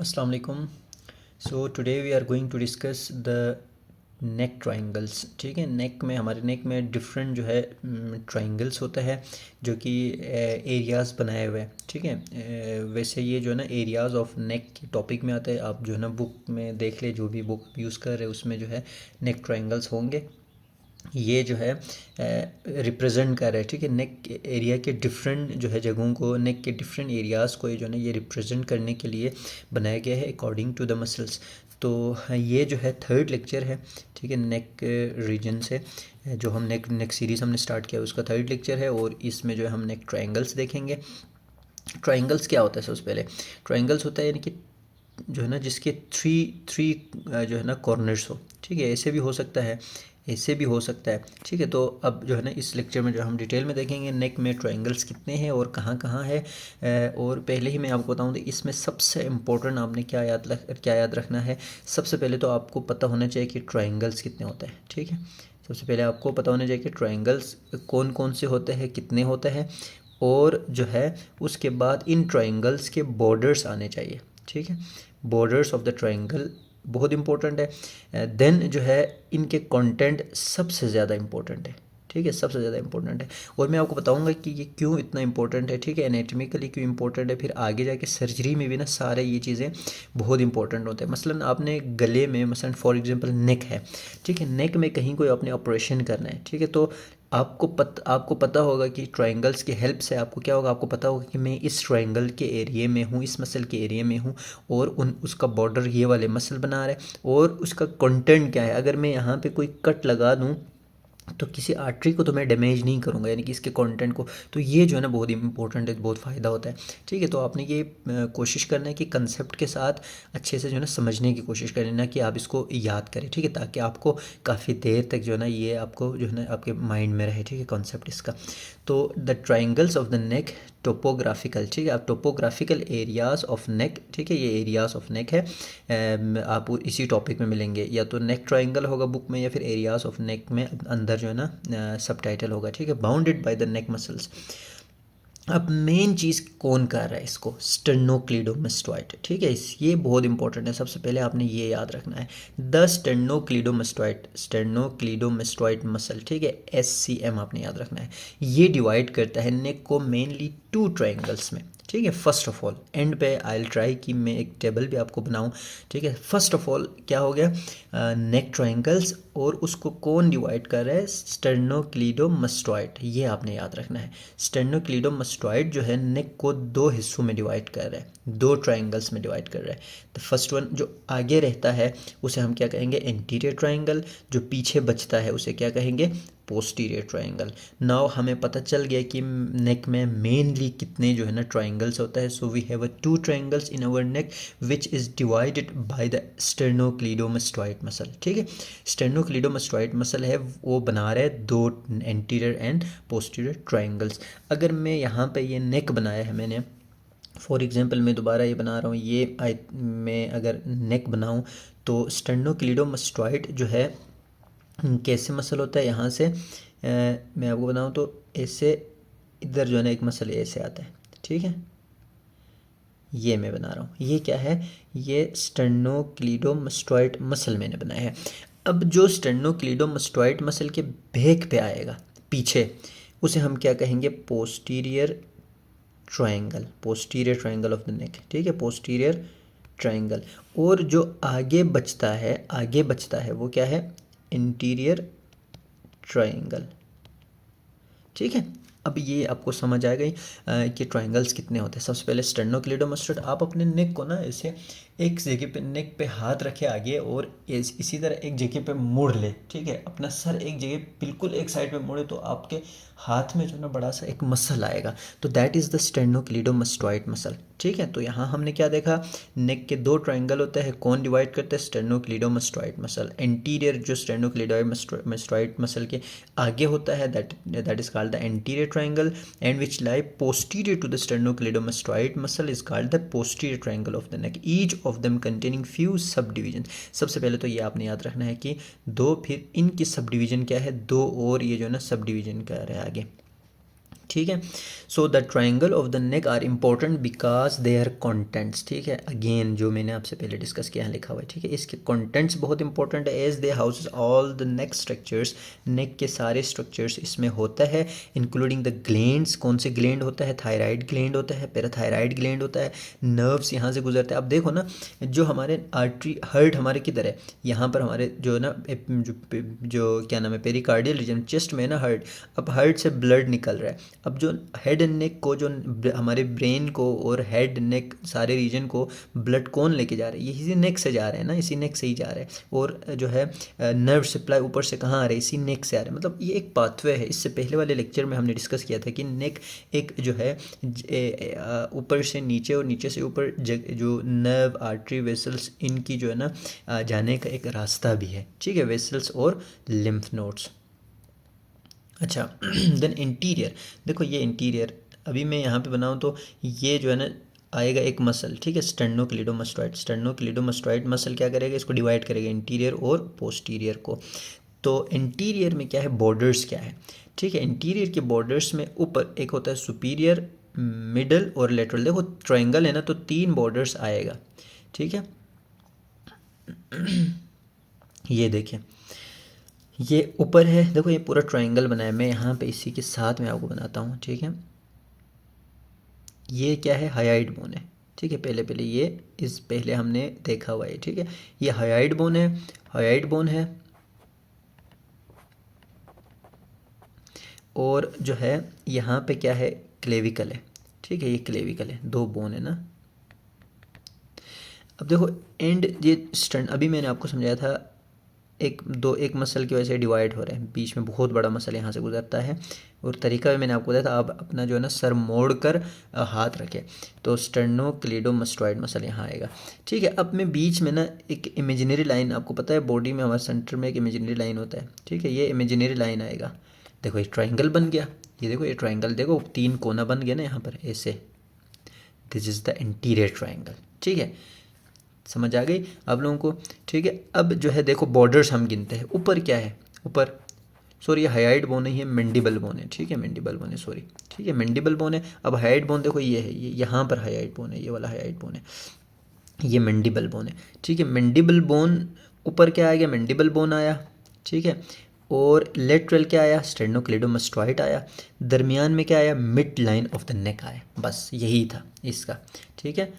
Assalamu alaikum. So today we are going to discuss the neck triangles. ठीक है, नेक में हमारे नेक में डिफरेंट जो है ट्राइंगल्स होता है जो कि एरियाज़ बनाए हुए हैं. ठीक है, वैसे ये जो है ना एरियाज़ ऑफ नेक के टॉपिक में आता है. आप जो है ना बुक में देख ले, जो भी बुक यूज़ कर रहे हैं उसमें जो है नेक ट्राइंगल्स होंगे. ये जो है रिप्रेजेंट कर रहा है. ठीक है, नेक एरिया के डिफरेंट जो है जगहों को, नेक के डिफरेंट एरियाज़ को ये जो है ना ये रिप्रेजेंट करने के लिए बनाया गया है अकॉर्डिंग टू द मसल्स. तो ये जो है थर्ड लेक्चर है. ठीक है, नेक रीजन से जो हम नेक सीरीज़ हमने स्टार्ट किया उसका थर्ड लेक्चर है और इसमें जो है हम नेक ट्राइंगल्स देखेंगे. ट्राइंगल्स क्या होता है? सबसे पहले ट्राइंगल्स होता है यानी कि जो है ना जिसके थ्री थ्री जो है ना कॉर्नर्स हो. ठीक है, ऐसे भी हो सकता है, ऐसे भी हो सकता है. ठीक है, तो अब जो है ना इस लेक्चर में जो हम डिटेल में देखेंगे नेक में ट्रायंगल्स कितने हैं और कहाँ कहाँ है. और पहले ही मैं आपको बताऊँ तो इसमें सबसे इम्पोर्टेंट आपने क्या याद रखना है. सबसे पहले तो आपको पता होना चाहिए कि ट्रायंगल्स कितने होते हैं. ठीक है, सबसे पहले आपको पता होना चाहिए कि ट्रायंगल्स कौन कौन से होते हैं, कितने होते हैं, और जो है उसके बाद इन ट्रायंगल्स के बॉर्डर्स आने चाहिए. ठीक है, बॉर्डर्स ऑफ द ट्रायंगल बहुत इंपॉर्टेंट है. देन जो है इनके कंटेंट सबसे ज़्यादा इंपॉर्टेंट है. ठीक है, सबसे ज़्यादा इंपॉर्टेंट है और मैं आपको बताऊंगा कि ये क्यों इतना इंपॉर्टेंट है. ठीक है, एनाटॉमिकली क्यों इंपॉर्टेंट है, फिर आगे जाके सर्जरी में भी ना सारे ये चीज़ें बहुत इंपॉर्टेंट होते हैं. मसलन आपने गले में मसलन फॉर एग्जांपल नेक है. ठीक है, नेक में कहीं कोई आपने ऑपरेशन करना है. ठीक है, तो आपको पता होगा कि ट्रायंगल्स की हेल्प से आपको क्या होगा, आपको पता होगा कि मैं इस ट्रायंगल के एरिया में हूँ, इस मसल के एरिया में हूँ और उसका बॉर्डर ये वाले मसल बना रहा है और उसका कंटेंट क्या है. अगर मैं यहाँ पे कोई कट लगा दूँ तो किसी आर्टरी को तो मैं डैमेज नहीं करूँगा, यानी कि इसके कंटेंट को. तो ये जो है ना बहुत इंपॉर्टेंट है, बहुत फ़ायदा होता है. ठीक है, तो आपने ये कोशिश करना है कि कंसेप्ट के साथ अच्छे से जो है ना समझने की कोशिश करें, ना कि आप इसको याद करें. ठीक है, ताकि आपको काफ़ी देर तक जो है ना ये आपको जो है ना आपके माइंड में रहे. ठीक है, कॉन्सेप्ट इसका. तो the triangles of the neck topographical. ठीक है, आप टोपोग्राफिकल एरियाज़ ऑफ नेक. ठीक है, ये एरियाज़ ऑफ नेक है. आप इसी टॉपिक में मिलेंगे, या तो नेक ट्राइंगल होगा बुक में या फिर एरियाज़ ऑफ नेक में अंदर जो है ना सब टाइटल होगा. ठीक है, bounded by the neck muscles. अब मेन चीज़ कौन कर रहा है इसको? स्टेर्नोक्लीडोमास्टोइड. ठीक है, ये बहुत इंपॉर्टेंट है. सबसे पहले आपने ये याद रखना है, द स्टेर्नोक्लीडोमास्टोइड मसल. ठीक है, SCM आपने याद रखना है. ये डिवाइड करता है नेक को मेनली टू ट्राइंगल्स में. ठीक है, फर्स्ट ऑफ ऑल एंड पे आई ट्राई कि मैं एक टेबल भी आपको बनाऊं. ठीक है, फर्स्ट ऑफ ऑल क्या हो गया, नेक ट्राइंगल्स, और उसको कौन डिवाइड कर रहा है? स्टेर्नोक्लीडोमास्टोइड. ये आपने याद रखना है. स्टेर्नोक्लीडोमास्टोइड जो है नेक को दो हिस्सों में डिवाइड कर रहा है, दो ट्राइंगल्स में डिवाइड कर रहा है. द फर्स्ट वन जो आगे रहता है उसे हम क्या कहेंगे? Anterior triangle. जो पीछे बचता है उसे क्या कहेंगे? Posterior triangle. नाउ हमें पता चल गया कि नेक में मेनली कितने जो है ना ट्राइंगल्स होता है. So we have a two triangles in our neck which is divided by the sternocleidomastoid muscle. ठीक है, स्टेर्नोक्लीडोमास्टोइड मसल है वो बना रहा है दो एंटीरियर एंड पोस्टीरियर ट्राइंगल्स. अगर मैं यहाँ पे ये नेक बनाया है मैंने, फॉर एग्जांपल मैं दोबारा ये बना रहा हूँ, ये मैं अगर नेक बनाऊँ तो स्टेर्नोक्लीडोमास्टोइड जो है कैसे मसल होता है, यहाँ से मैं आपको बताऊँ तो ऐसे इधर जो है ना एक मसल ऐसे आता है. ठीक है, ये मैं बना रहा हूँ, ये क्या है? ये स्टेर्नोक्लीडोमास्टोइड मसल मैंने बनाया है. अब जो स्टेर्नोक्लीडोमास्टोइड मसल के बैक पे आएगा, पीछे, उसे हम क्या कहेंगे? पोस्टीरियर ट्राइंगल ऑफ द नेक. ठीक है, पोस्टीरियर ट्राइंगल. और जो आगे बचता है वो क्या है? Interior triangle. ठीक है, अब ये आपको समझ आ गई कि ट्राइंगल्स कितने होते हैं. सबसे पहले स्टेर्नोक्लीडोमास्टोइड. आप अपने नेक को ना ऐसे एक जगह पे नेक पे हाथ रखे आगे और इसी तरह एक जगह पे मोड़ ले. ठीक है, अपना सर एक जगह बिल्कुल एक साइड पे मोड़े तो आपके हाथ में जो ना बड़ा सा एक मसल आएगा, तो that is the sternocleidomastoid muscle. ठीक है, तो यहाँ हमने क्या देखा? नेक के दो ट्राइंगल होते हैं, कौन डिवाइड करते हैं? स्टेर्नोक्लीडोमास्टोइड मसल. एंटीरियर जो स्टेर्नोक्लीडोमास्टोइड मसल के आगे होता है that is called the anterior triangle, and which lie posterior to the sternocleidomastoid muscle is called the posterior triangle of the neck, each of them containing few subdivisions. सबसे पहले तो ये आपने याद रखना है कि दो, फिर इनकी सब डिवीजन क्या है? दो, और ये जो है ना सब डिवीजन कर रहा है आगे. ठीक है। So the triangle of the neck are important because they are contents, ठीक है। अगेन जो मैंने आपसे पहले डिस्कस किया है लिखा हुआ है, ठीक है। इसके कॉन्टेंट्स बहुत इंपॉर्टेंट है as they houses all the neck structures, neck के सारे स्ट्रक्चर्स इसमें होता है, इंक्लूडिंग द ग्लैंड्स। कौन से ग्लैंड होता है? थायराइड ग्लैंड होता है, पैराथायराइड ग्लैंड होता है, नर्व्स यहाँ से गुजरते हैं। अब देखो ना, जो हमारे आर्टरी हार्ट हमारे किधर है? यहाँ पर हमारे जो ना जो क्या नाम है, पेरिकार्डियल रीजन, चेस्ट में ना हार्ट। अब हार्ट से ब्लड निकल रहा है। अब जो हेड एंड नेक को, जो हमारे ब्रेन को और हेड नेक सारे रीजन को ब्लड कौन लेके जा रहा है? ये इसी नेक से जा रहे हैं ना, इसी नेक से ही जा रहे हैं। और जो है नर्व सप्लाई ऊपर से कहाँ आ रहे हैं? इसी नेक से आ रहे हैं। मतलब ये एक पाथवे है। इससे पहले वाले लेक्चर में हमने डिस्कस किया था कि नेक एक जो है ऊपर से नीचे और नीचे से ऊपर जो नर्व, आर्टरी, वेसल्स, इनकी जो है ना जाने का एक रास्ता भी है, ठीक है, वेसल्स और लिम्फ नोड्स। अच्छा देन इंटीरियर, देखो ये इंटीरियर अभी मैं यहाँ पे बनाऊँ तो ये जो है ना आएगा एक मसल, ठीक है, स्टेर्नोक्लीडोमास्टोइड। स्टेर्नोक्लीडोमास्टोइड मसल क्या करेगा? इसको डिवाइड करेगा इंटीरियर और पोस्टीरियर को। तो इंटीरियर में क्या है? बॉर्डर्स क्या है, ठीक है। इंटीरियर के बॉर्डर्स में ऊपर एक होता है सुपीरियर, मिडल और लेटरल। देखो ट्रायंगल है ना, तो 3 बॉर्डर्स आएगा, ठीक है। ये देखें, ये ऊपर है, देखो ये पूरा ट्रायंगल बनाया है। मैं यहाँ पे इसी के साथ में आपको बनाता हूँ, ठीक है। ये क्या है? हायोइड बोन है, ठीक है। पहले ये इस पहले हमने देखा हुआ है, ठीक है। ये हायोइड बोन है, हायोइड बोन है। और जो है यहाँ पे क्या है? क्लेविकल है, ठीक है। ये क्लेविकल है, 2 बोन है ना। अब देखो एंड ये स्टर्न, अभी मैंने आपको समझाया था एक मसल की वजह से डिवाइड हो रहे हैं, बीच में बहुत बड़ा मसल यहाँ से गुजरता है। और तरीका भी मैंने आपको बताया था, आप अपना जो है ना सर मोड़ कर हाथ रखें तो स्टेर्नोक्लीडोमास्टोइड मसल यहाँ आएगा, ठीक है। अब मैं बीच में ना एक इमेजिनरी लाइन, आपको पता है बॉडी में हमारे सेंटर में एक इमेजिनरी लाइन होता है, ठीक है। ये इमेजिनरी लाइन आएगा, देखो ये ट्राइंगल बन गया। ये देखो ये ट्राइंगल, देखो 3 कोना बन गया ना यहाँ पर ऐसे। This is the interior triangle, ठीक है। समझ आ गई आप लोगों को, ठीक है। अब जो है देखो बॉर्डर्स हम गिनते हैं। ऊपर क्या है? ऊपर सॉरी, हायोइड बोन नहीं है, मैंडिबल बोन है, ठीक है। मैंडिबल बोन है, सॉरी, ठीक है, मैंडिबल बोन है। अब हायोइड बोन देखो ये है, ये यहाँ पर हायोइड बोन है, ये वाला हायोइड बोन है, ये मैंडिबल बोन है, ठीक है। मैंडिबल बोन ऊपर क्या आ गया? मैंडिबल बोन आया, ठीक है। और लेटरल क्या आया? स्टेर्नोक्लीडोमास्टोइड आया। दरमियान में क्या आया? मिड लाइन ऑफ द नेक आया। बस यही था इसका, ठीक है।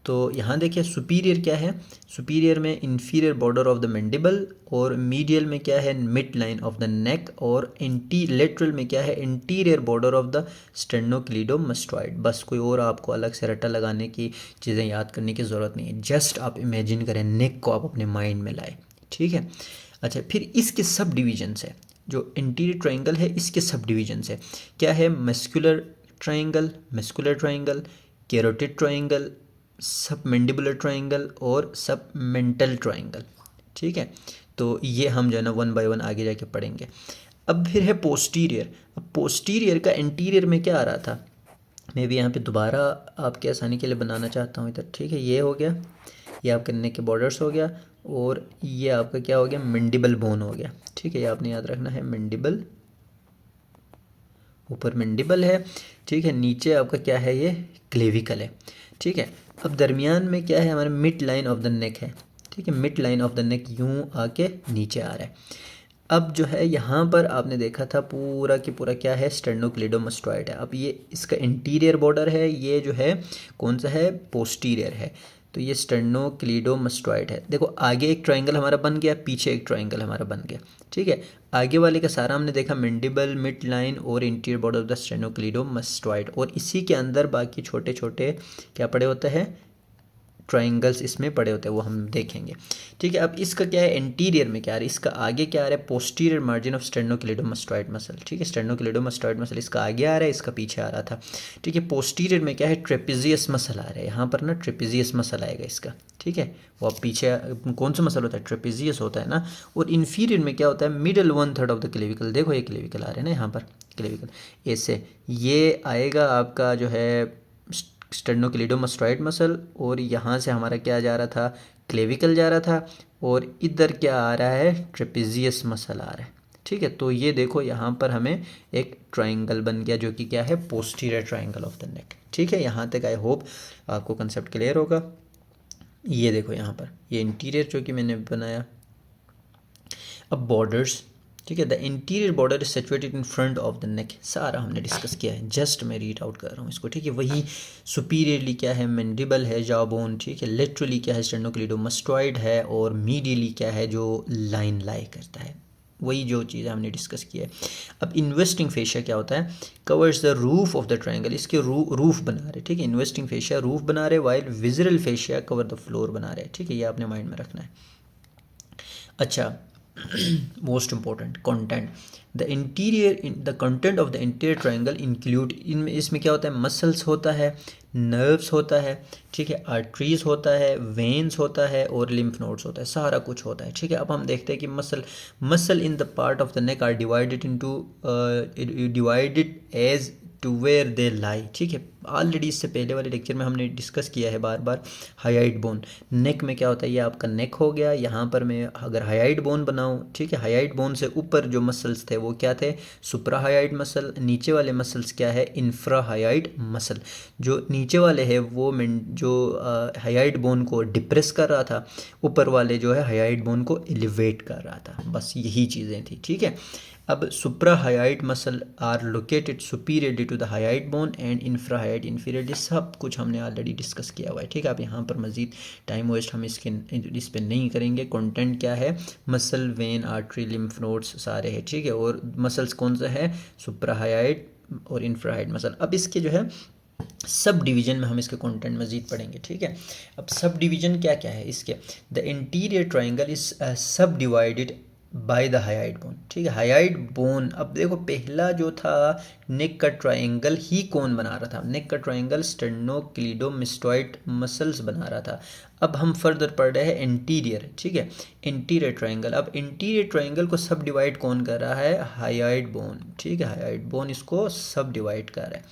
तो यहाँ देखिए सुपीरियर क्या है? सुपीरियर में inferior border of the mandible, और मीडियल में क्या है? Mid line of the neck, और लेटरल में क्या है? Anterior border of the sternocleidomastoid. बस कोई और आपको अलग से रट्टा लगाने की चीज़ें याद करने की ज़रूरत नहीं है, जस्ट आप इमेजिन करें, नेक को आप अपने माइंड में लाए, ठीक है। अच्छा, फिर इसके सब डिविजन्स है, जो इंटीरियर ट्राइंगल है इसके सब डिविजन्स है। क्या है? Muscular triangle, muscular triangle, carotid triangle, सब मैंडिबुलर ट्राइंगल और सब मेंटल ट्राइंगल, ठीक है। तो ये हम जो है ना 1 बाय 1 आगे जाके पढ़ेंगे। अब फिर है पोस्टीरियर। अब पोस्टीरियर का इंटीरियर में क्या आ रहा था? मैं भी यहाँ पे दोबारा आपके आसानी के लिए बनाना चाहता हूँ इधर, ठीक है। ये हो गया, ये आपके नेक के बॉर्डर्स हो गया, और ये आपका क्या हो गया? मैंडिबल बोन हो गया, ठीक है। ये आपने याद रखना है, मैंडिबल, ऊपर मैंडिबल है, ठीक है। नीचे आपका क्या है? ये क्लेविकल है, ठीक है। अब दरमियान में क्या है? हमारे मिड लाइन ऑफ द नेक है, ठीक है। मिड लाइन ऑफ द नेक यूं आके नीचे आ रहा है। अब जो है यहाँ पर आपने देखा था पूरा की पूरा क्या है? स्टेर्नोक्लीडोमास्टोइड है। अब ये इसका इंटीरियर बॉर्डर है, ये जो है कौन सा है? पोस्टीरियर है। तो ये स्टेर्नोक्लीडोमास्टोइड है। देखो आगे एक ट्राइंगल हमारा बन गया, पीछे एक ट्राइंगल हमारा बन गया, ठीक है। आगे वाले का सारा हमने देखा, मैंडिबल, मिड लाइन और इंटीरियर बॉर्डर ऑफ द स्टेर्नोक्लीडोमास्टोइड, और इसी के अंदर बाकी छोटे छोटे क्या पड़े होते हैं? ट्राइंगल्स इसमें पड़े होते हैं, वो हम देखेंगे, ठीक है। अब इसका क्या है? इंटीरियर में क्या आ रहा है? इसका आगे क्या आ रहा है? पोस्टीरियर मार्जिन ऑफ स्टेर्नोक्लीडोमास्टोइड मसल, ठीक है। स्टेर्नोक्लीडोमास्टोइड मसल इसका आगे आ रहा है, इसका पीछे आ रहा था, ठीक है। पोस्टीरियर में क्या है? ट्रेपेजियस मसल आ रहा है, यहाँ पर ना ट्रेपेजियस मसल आएगा इसका, ठीक है। वो अब पीछे कौन सा मसल होता है? ट्रेपेजियस होता है ना। और इन्फीरियर में क्या होता है? Middle 1/3 of the clavicle. देखो ये क्लेविकल आ रहे हैं ना यहाँ पर, क्लेविकल ऐसे ये आएगा आपका जो है स्टेर्नोक्लीडोमास्टोइड मसल, और यहाँ से हमारा क्या जा रहा था? क्लेविकल जा रहा था, और इधर क्या आ रहा है? ट्रेपेजियस मसल आ रहा है, ठीक है। तो ये देखो यहाँ पर हमें एक ट्राइंगल बन गया जो कि क्या है, पोस्टीरियर ट्राइंगल ऑफ द नेक। ठीक है, यहाँ तक आई होप आपको कंसेप्ट क्लियर होगा। ये देखो यहाँ पर ये इंटीरियर जो कि मैंने बनाया। अब बॉर्डर्स, ठीक है, the interior border is situated in front of the नेक, सारा हमने डिस्कस किया है, जस्ट मैं रीड आउट कर रहा हूँ इसको। ठीक है, वही सुपीरियरली क्या है, मैंडिबल है, जॉबोन, ठीक है, लेटरली क्या है, स्टेर्नोक्लीडोमास्टॉइड है, और मीडियली क्या है, जो लाइन लाई करता है, वही जो चीज़ हमने डिस्कस किया है। अब इन्वेस्टिंग फेशिया क्या होता है, covers the roof of the triangle, इसके रूफ बना रहे, ठीक है, इन्वेस्टिंग फेशिया रूफ बना रहे, while visceral fascia cover the floor बना रहे। ठीक है, ये आपने माइंड में रखना है। अच्छा, most important content, the content of the interior triangle include, इनमें इसमें क्या होता है, मसल्स होता है, नर्व्स होता है, ठीक है, आर्टरीज होता है, वेन्स होता है, और लिम्फ नोड्स होता है, सारा कुछ होता है। ठीक है, अब हम देखते हैं कि muscle in the part of the neck are divided as to where they lie. ठीक है, ऑलरेडी इससे पहले वाले लेक्चर में हमने डिस्कस किया है बार बार। हाइड बोन, नेक में क्या होता है, ये आपका नेक हो गया, यहाँ पर मैं अगर हाइड बोन बनाऊँ, ठीक है, हाइड बोन से ऊपर जो मसल्स थे वो क्या थे, सुप्रा हाइड मसल, नीचे वाले मसल्स क्या है, इंफ्रा हाइड मसल। जो नीचे वाले है वो जो हाइड बोन को डिप्रेस कर रहा था, ऊपर वाले जो है हाइड बोन को एलिवेट कर रहा था, बस यही चीज़ें थी। ठीक है, अब suprahyoid muscle are located superiorly to the hyoid bone and infrahyoid inferiorly, सब कुछ हमने ऑलरेडी डिस्कस किया हुआ है। ठीक है, अब यहाँ पर मज़ीद टाइम वेस्ट हम इस पर नहीं करेंगे। कंटेंट क्या है, muscle, when, artery, lymph nodes सारे हैं। ठीक है, और मसल्स कौन सा है, सुप्राहाइड और इंफ्राहाइड मसल। अब इसके जो है सब डिवीजन में हम इसके कंटेंट मज़ीद पढ़ेंगे। ठीक है, अब सब डिवीजन क्या क्या है इसके, द इंटीरियर ट्राइंगल इज सब divided by the hyoid bone. ठीक है, हाइड बोन, अब देखो पहला जो था नेक का ट्राइंगल ही कौन बना रहा था, नेक का ट्राइंगल स्टेर्नोक्लीडोमास्टॉइड मसल्स बना रहा था। अब हम फर्दर पढ़ रहे हैं इंटीरियर। ठीक है, इंटीरियर ट्राइंगल, अब इंटीरियर ट्राइंगल को सब डिवाइड कौन कर रहा है, हाइड बोन। ठीक है, हाइड बोन इसको सब डिवाइड कर रहा है।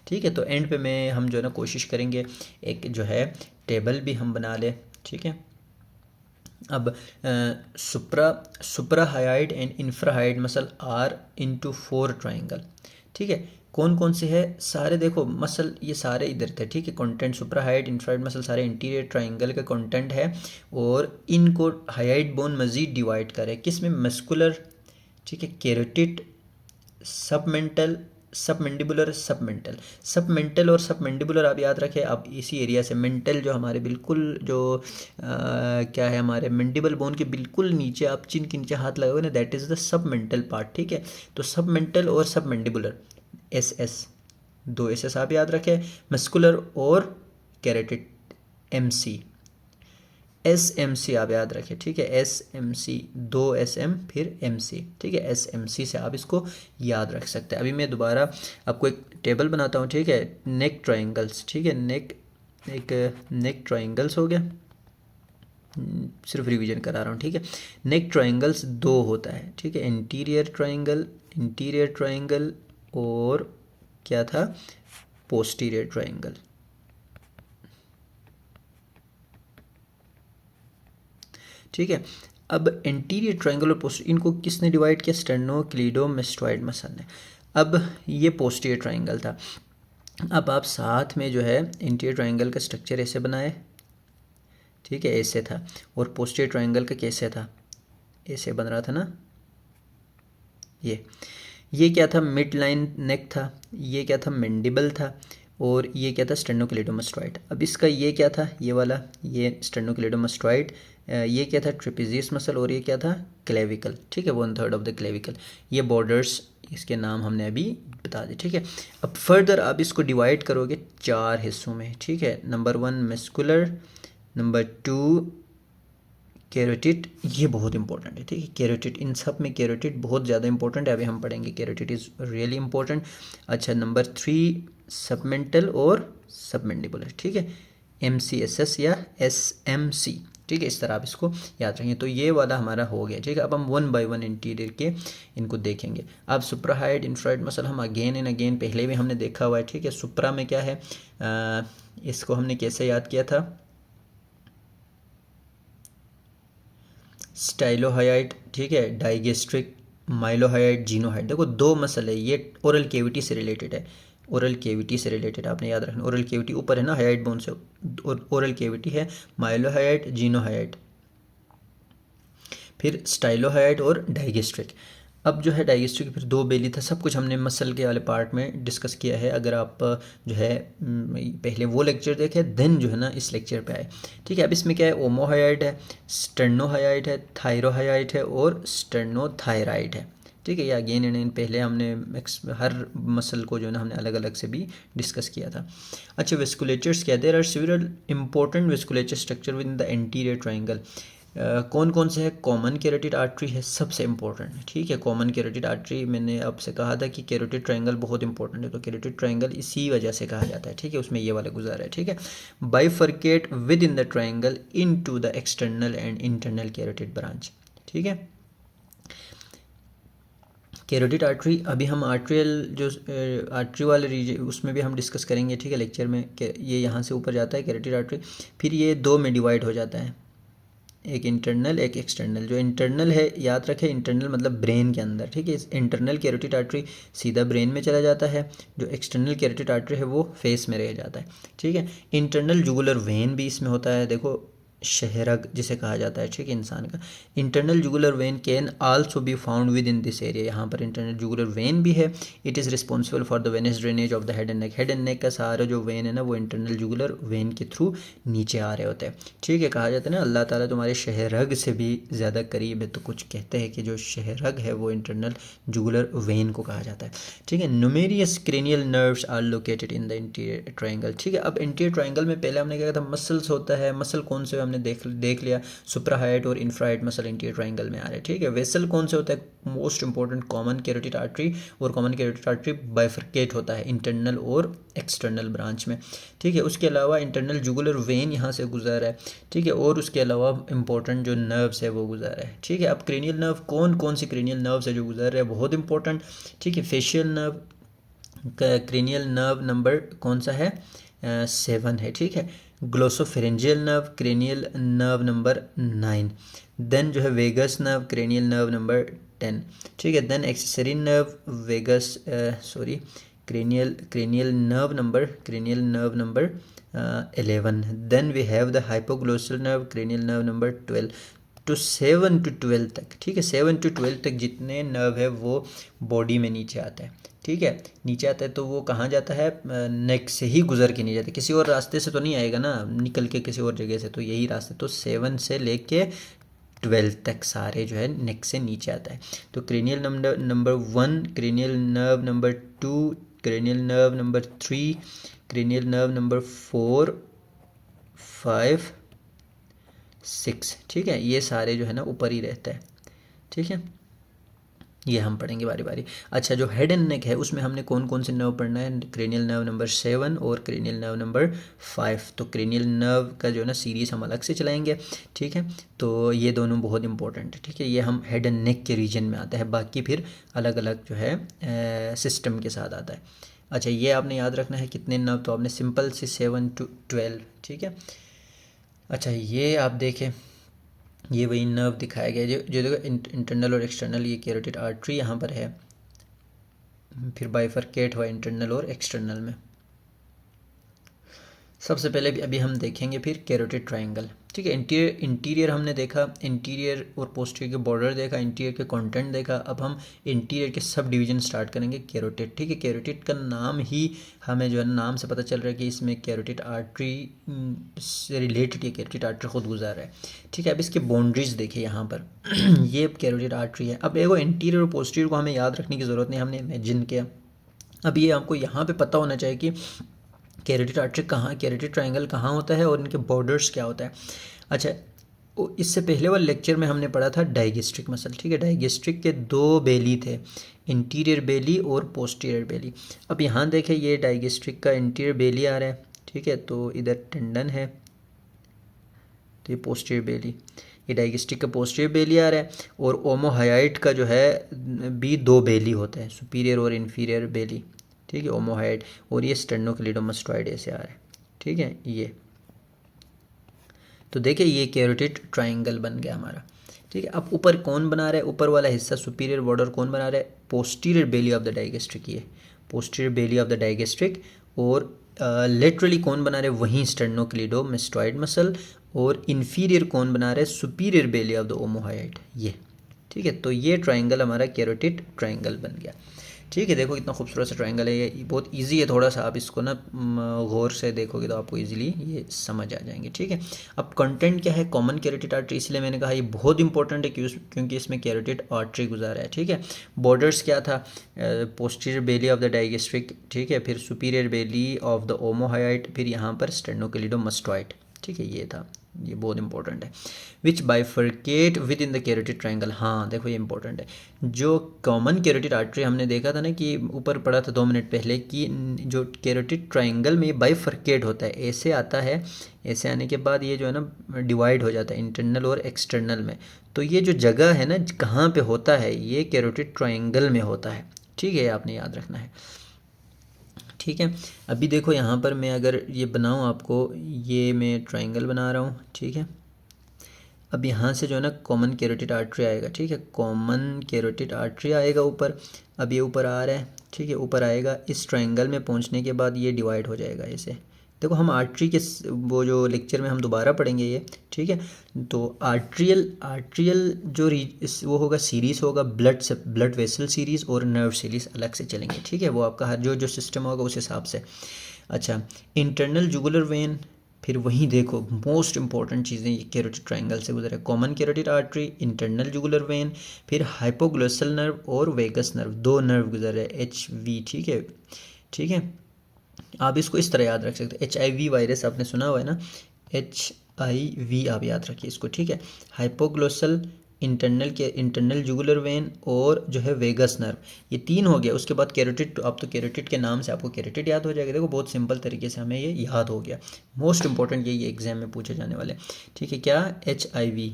ठीक है, तो एंड पे में हम जो है ना कोशिश करेंगे एक जो है टेबल भी हम बना ले। ठीक है, अब suprahyoid and infrahyoid muscle are into 4 triangle. ठीक है, कौन कौन से है, सारे देखो मसल ये सारे इधर थे। ठीक है, कंटेंट सुप्राहाइड इंफ्राहाइड मसल सारे इंटीरियर ट्राइंगल का कंटेंट है, और इनको हाइड बोन मजीद डिवाइड करे किस में, मस्कुलर, ठीक है, केरोटिड, सबमेंटल, सबमेंडिबुलर, सबमेंटल और सबमेंडिबुलर आप याद रखें। अब इसी एरिया से मेंटल जो हमारे बिल्कुल जो क्या है, हमारे मेंडिबल बोन के बिल्कुल नीचे, आप चिन के नीचे हाथ लगाओगे ना, that is the submental part. ठीक है, तो सबमेंटल और सबमेंडिबुलर, एस 2 एस आप याद रखें, मस्कुलर और कैरोटिड, एस एम सी आप याद रखें। ठीक है, SMC, 2 SM फिर MC। ठीक है, SMC से आप इसको याद रख सकते हैं। अभी मैं दोबारा आपको एक टेबल बनाता हूँ। ठीक है, नेक ट्राइंगल्स, ठीक है, नेक ट्राइंगल्स हो गया, सिर्फ रिवीजन करा रहा हूँ। ठीक है, नेक ट्राइंगल्स 2 होता है। ठीक है, इंटीरियर ट्राइंगल और क्या था, पोस्टीरियर ट्राइंगल। ठीक है, अब इंटीरियर ट्राइंगल और पोस्टीरियर, इनको किसने डिवाइड किया, स्टेर्नोक्लीडोमास्टॉइड मसल ने। अब ये पोस्टीरियर ट्राइंगल था। अब आप साथ में जो है इंटीरियर ट्राइंगल का स्ट्रक्चर ऐसे बनाए। ठीक है, ऐसे था, और पोस्टीरियर ट्राइंगल का कैसे था, ऐसे बन रहा था ना, ये क्या था, मिड लाइन नेक था, ये क्या था, मैंडिबल था, और ये क्या था, स्टेर्नोक्लीडोमास्टॉइड। अब इसका ये क्या था, ये वाला, ये स्टेर्नोक्लीडोमास्टॉइड, ये क्या था, ट्रेपेजियस मसल, और ये क्या था, क्लेविकल। ठीक है, 1/3 ऑफ द क्लेविकल। ये बॉर्डर्स, इसके नाम हमने अभी बता दिए। ठीक है, अब फर्दर आप इसको डिवाइड करोगे 4 हिस्सों में। ठीक है, नंबर 1 मस्कुलर, नंबर 2 कैरोटिड, ये बहुत इंपॉर्टेंट है। ठीक है, कैरोटिड, इन सब में कैरोटिड बहुत ज़्यादा इंपॉर्टेंट है, अभी हम पढ़ेंगे, कैरोटिड इज़ रियली इंपॉर्टेंट। अच्छा, नंबर 3 सबमेंटल और सबमेंडिबुलर। ठीक है, MCSS या SMC। ठीक है, इस तरह आप इसको याद रखेंगे। तो ये वाला हमारा हो गया। ठीक है, अब हम 1 बाय 1 इंटीरियर के इनको देखेंगे। अब सुप्राहाइड इंफ्राहाइड मसल हम अगेन एंड अगेन पहले भी हमने देखा हुआ है। ठीक है, सुप्रा में क्या है, इसको हमने कैसे याद किया था, स्टाइलोहाइड। ठीक है, डाइगेस्ट्रिक माइलोहाइड, जिनोहाइड। देखो दो मसल है, ये ओरल कैविटी से रिलेटेड है, ओरल कैविटी से रिलेटेड आपने याद रखना। ओरल कैविटी ऊपर है ना हाइड बोन से, ओरल कैविटी है, माइलोहाइड, जिनोहाइड, फिर स्टाइलोहाइड और डाइगेस्ट्रिक। अब जो है डाइगेस्ट्रिक फिर दो बेली था, सब कुछ हमने मसल के वाले पार्ट में डिस्कस किया है। अगर आप जो है पहले वो लेक्चर देखे देन जो है ना इस लेक्चर पे आए, ठीक है। अब इसमें क्या है, ओमोहाइड है, स्टर्नोहाइड है, थायरोहाइड है और स्टर्नोथायराइड है, ठीक है। ये अगेन एंड पहले हमने हर मसल को जो है ना हमने अलग अलग से भी डिस्कस किया था। अच्छा, वेस्कुलेचर्स क्या, there are several important vasculature structure within the anterior triangle. कौन कौन से है, कॉमन कैरोटिड आर्टरी है सबसे इंपॉर्टेंट, ठीक है। कॉमन कैरोटिड आर्टरी, मैंने आपसे कहा था कि कैरोटिड ट्रायंगल बहुत इंपॉर्टेंट है, तो कैरोटिड ट्रायंगल इसी वजह से कहा जाता है, ठीक है। उसमें ये वाला गुजारा है, ठीक है। Bifurcate within the triangle into the external and internal carotid branch, ठीक है। कैरोटिड आर्टरी, अभी हम आर्ट्रियल जो आर्टरी वाले रीजन उसमें भी हम डिस्कस करेंगे, ठीक है, लेक्चर में। ये यहाँ से ऊपर जाता है कैरोटिड आर्टरी, फिर ये दो में डिवाइड हो जाता है, एक इंटरनल एक एक्सटर्नल। जो इंटरनल है याद रखें, इंटरनल मतलब ब्रेन के अंदर, ठीक है। इंटरनल कैरोटिड आर्टरी सीधा ब्रेन में चला जाता है, जो एक्सटर्नल कैरोटिड आर्टरी है वो फेस में रह जाता है, ठीक है। इंटरनल जुगुलर वेन भी इसमें होता है, देखो शहरग जिसे कहा जाता है, ठीक है, इंसान का। Internal jugular when can also be found with in this area, यहाँ पर इंटरनल जुगुलर वेन भी है। It is responsible for the venous drainage of the head and neck. Head and neck का सारा जो वेन है ना वो इंटरनल जुगुलर वेन के थ्रू नीचे आ रहे होते हैं, ठीक है। कहा जाता है ना अल्लाह ताला तुम्हारे शहरग से भी ज़्यादा करीब है, तो कुछ कहते हैं कि जो शहरग है वो इंटरनल जुगुलर वेन को कहा जाता है, ठीक है। Numerous cranial nerves are located in the interior triangle, ठीक है। अब इंटीरियर ट्रायंगल में पहले हमने क्या कहा था, मसल्स होता है, मसल कौन से हमने देख लिया, सुप्राहाइट और इंफ्राहाइट मसल इंटीरियर ट्रायंगल में आ रहे हैं, ठीक है। वेसल कौन से होता है, most important common carotid artery, और कॉमन कैरोटिड आर्टरी बाइफर्केट होता है इंटरनल और एक्सटर्नल ब्रांच में, ठीक है। उसके अलावा इंटरनल जुगुलर वेन यहाँ से गुजर है, ठीक है, और उसके अलावा इंपॉर्टेंट जो नर्व्स है वो गुजर है, ठीक है। अब क्रेनियल नर्व, कौन कौन सी क्रेनियल नर्व्स है जो गुजर रहे हैं, बहुत इंपॉर्टेंट, ठीक है। Facial nerve, cranial nerve number कौन सा है, 7 है, ठीक है। Glossopharyngeal nerve, cranial nerve number 9। Then जो है vagus nerve, cranial nerve number 10, ठीक है। Then accessory nerve, vagus cranial nerve number 11। Then we have the hypoglossal nerve, cranial nerve number 12 to 7 to 12 तक, ठीक है। 7 to 12 तक जितने नर्व है वो बॉडी में नीचे आता है, ठीक है। नीचे आता है तो वो कहाँ जाता है, नेक से ही गुजर के नहीं जाता, किसी और रास्ते से तो नहीं आएगा ना निकल के किसी और जगह से, तो यही रास्ते, तो 7 से लेके 12 तक सारे जो है नेक से नीचे आता है। तो cranial number 1, cranial nerve number 2, cranial nerve number 3, cranial nerve number 4, 5, 6, ठीक है। ये सारे जो है ना ऊपर ही रहता है, ठीक है। ये हम पढ़ेंगे बारी बारी। अच्छा, जो हेड एंड नेक है उसमें हमने कौन कौन से नर्व पढ़ना है, क्रेनियल नर्व नंबर 7 और क्रेनियल नर्व नंबर 5। तो क्रेनियल नर्व का जो है ना सीरीज़ हम अलग से चलाएंगे, ठीक है। तो ये दोनों बहुत इंपॉर्टेंट है, ठीक है। ये हम हेड एंड नेक के रीजन में आता है, बाकी फिर अलग अलग जो है सिस्टम के साथ आता है। अच्छा, ये आपने याद रखना है कितने नर्व, तो आपने सिंपल से 7 to 12, ठीक है। अच्छा, ये आप देखें, ये वही नर्व दिखाया गया जो देखो इंटरनल और एक्सटर्नल, ये कैरोटिड आर्टरी यहाँ पर है, फिर बाइफर्केट हुआ इंटरनल और एक्सटर्नल में। सबसे पहले भी अभी हम देखेंगे फिर कैरोटिड ट्रायंगल, ठीक है। इंटीरियर हमने देखा, इंटीरियर और पोस्टीरियर के बॉर्डर देखा, इंटीरियर के कंटेंट देखा। अब हम इंटीरियर के सब डिवीजन स्टार्ट करेंगे, कैरोटिड, ठीक है। कैरोटिड का नाम ही हमें जो है नाम से पता चल रहा है कि इसमें कैरोटिड आर्टरी से रिलेटेड ये कैरोटिड आर्टरी खुद गुजार रहा है, ठीक है। अब इसके बाउंड्रीज देखिए यहाँ पर ये कैरोटिड आर्टरी है। अब एगो इंटीरियर और पोस्टीरियर को हमें याद रखने की ज़रूरत नहीं, हमने इमेजिन किया। अब ये आपको यहाँ पर पता होना चाहिए कि कैरोटिड आर्टरी कहाँ, कैरोटिड ट्रायंगल कहाँ होता है और इनके बॉर्डर्स क्या होता है। अच्छा, इससे पहले वाले लेक्चर में हमने पढ़ा था डाइगेस्ट्रिक मसल, ठीक है। डाइगेस्ट्रिक के दो बेली थे, इंटीरियर बेली और पोस्टीरियर बेली। अब यहाँ देखें, ये डाइगेस्ट्रिक का इंटीरियर बेली आ रहा है, ठीक है। तो इधर टेंडन है, तो ये पोस्टीरियर बेली, ये डाइगेस्ट्रिक का पोस्टीरियर बेली आ रहा है। और ओमोहाइड का जो है भी दो बेली होते हैं, सुपीरियर और इन्फीरियर बेली, ठीक है, ओमोहाइड। और ये स्टेर्नोक्लीडोमास्टोइड ऐसे आ रहा है, ठीक है। ये तो देखिए ये कैरोटिड ट्रायंगल बन गया हमारा, ठीक है। अब ऊपर कौन बना रहा है, ऊपर वाला हिस्सा सुपीरियर बॉर्डर कौन बना रहा है, posterior belly of the digastric, ये posterior belly of the digastric. और लेटरली कौन बना रहा है, वहीं स्टेर्नोक्लीडोमास्टोइड मसल। और इन्फीरियर कौन बना रहा है, सुपीरियर बेली ऑफ द ओमोहायोइड, ये। ठीक है, तो ये ट्राइंगल हमारा कैरोटिड ट्राइंगल बन गया। ठीक है, देखो कितना खूबसूरत सा ट्राइंगल है ये, बहुत इजी है थोड़ा सा, आप इसको ना गौर से देखोगे तो आपको इजीली ये समझ आ जाएंगे। ठीक है, अब कंटेंट क्या है, कॉमन कैरोटिड आर्टरी, इसलिए मैंने कहा ये बहुत इंपॉर्टेंट है क्योंकि इसमें कैरोटिड आर्टरी गुजारा है। ठीक है, बॉर्डर्स क्या था, posterior belly of the digastric, ठीक है, फिर सुपीरियर बेली ऑफ द ओमोहायोइड, फिर यहाँ पर स्टेर्नोक्लीडोमास्टोइड। ठीक है, ये था, ये बहुत इंपॉर्टेंट है। Which bifurcate within the carotid triangle, हाँ देखो ये इंपॉर्टेंट है। जो कॉमन कैरोटिड आर्टरी हमने देखा था ना कि ऊपर पढ़ा था 2 मिनट पहले कि जो कैरोटिड ट्राइंगल में बाइफर्केट होता है, ऐसे आता है, ऐसे आने के बाद ये जो है ना डिवाइड हो जाता है इंटरनल और एक्सटर्नल में। तो ये जो जगह है ना कहाँ पे होता है, ये कैरोटिड ट्राइंगल में होता है। ठीक है, आपने याद रखना है। ठीक है, अभी देखो यहाँ पर मैं अगर ये बनाऊँ आपको, ये मैं ट्राइंगल बना रहा हूँ। ठीक है, अब यहाँ से जो है ना कॉमन कैरोटिड आर्टरी आएगा। ठीक है, कॉमन कैरोटिड आर्टरी आएगा ऊपर, अब ये ऊपर आ रहा है। ठीक है, ऊपर आएगा, इस ट्राइंगल में पहुँचने के बाद ये डिवाइड हो जाएगा ऐसे। देखो हम आर्टरी के वो जो लेक्चर में हम दोबारा पढ़ेंगे ये। ठीक है, तो आर्ट्रियल जो वो होगा, सीरीज़ होगा, ब्लड वेसल सीरीज़ और नर्व सीरीज़ अलग से चलेंगे। ठीक है, वो आपका हर जो सिस्टम होगा उस हिसाब से। अच्छा, इंटरनल जुगुलर वेन, फिर वहीं देखो मोस्ट इंपॉर्टेंट चीज़ें ये कैरोटिड ट्राइंगल से गुजरे, common carotid artery, internal jugular when, फिर हाइपोग्लोसल नर्व और वेगस नर्व, 2 नर्व गुजरे, HV। ठीक है, ठीक है, आप इसको इस तरह याद रख सकते हैं, HIV वायरस आपने सुना हुआ है ना, HIV आप याद रखिए इसको। ठीक है, हाइपोग्लोसल, इंटरनल जुगुलर वेन और जो है वेगस नर्व, ये 3 हो गया। उसके बाद कैरोटिड, अब तो कैरोटिड के नाम से आपको कैरोटिड याद हो जाएगा। देखो बहुत सिंपल तरीके से हमें ये याद हो गया। मोस्ट इंपॉर्टेंट यही एग्जाम में पूछे जाने वाले। ठीक है, क्या, HIV,